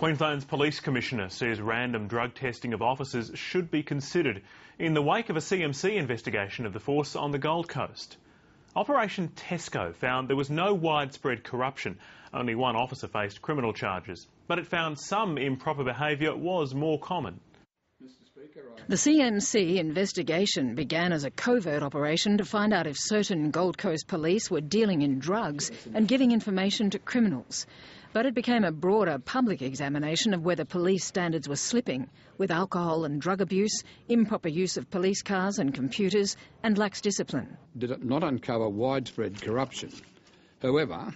Queensland's Police Commissioner says random drug testing of officers should be considered in the wake of a CMC investigation of the force on the Gold Coast. Operation Tesco found there was no widespread corruption. Only one officer faced criminal charges, but it found some improper behaviour was more common. The CMC investigation began as a covert operation to find out if certain Gold Coast police were dealing in drugs and giving information to criminals. But it became a broader public examination of whether police standards were slipping, with alcohol and drug abuse, improper use of police cars and computers, and lax discipline. Did it not uncover widespread corruption? However,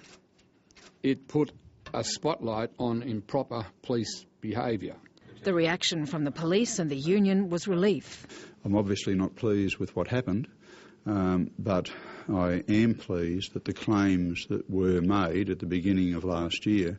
it put a spotlight on improper police behaviour. The reaction from the police and the union was relief. I'm obviously not pleased with what happened, but I am pleased that the claims that were made at the beginning of last year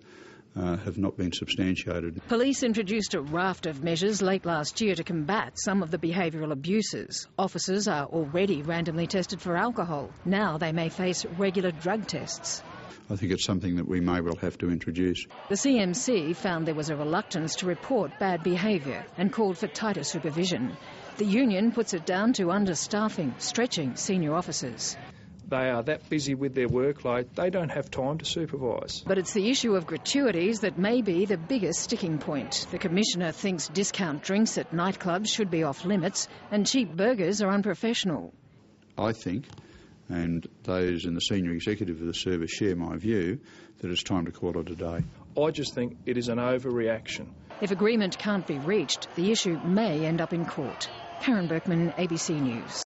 have not been substantiated. Police introduced a raft of measures late last year to combat some of the behavioural abuses. Officers are already randomly tested for alcohol. Now they may face regular drug tests. I think it's something that we may well have to introduce. The CMC found there was a reluctance to report bad behaviour and called for tighter supervision. The union puts it down to understaffing, stretching senior officers. They are that busy with their workload, they don't have time to supervise. But it's the issue of gratuities that may be the biggest sticking point. The Commissioner thinks discount drinks at nightclubs should be off limits and cheap burgers are unprofessional. I think, and those in the senior executive of the service share my view, that it's time to call it a day. I just think it is an overreaction. If agreement can't be reached, the issue may end up in court. Karen Berkman, ABC News.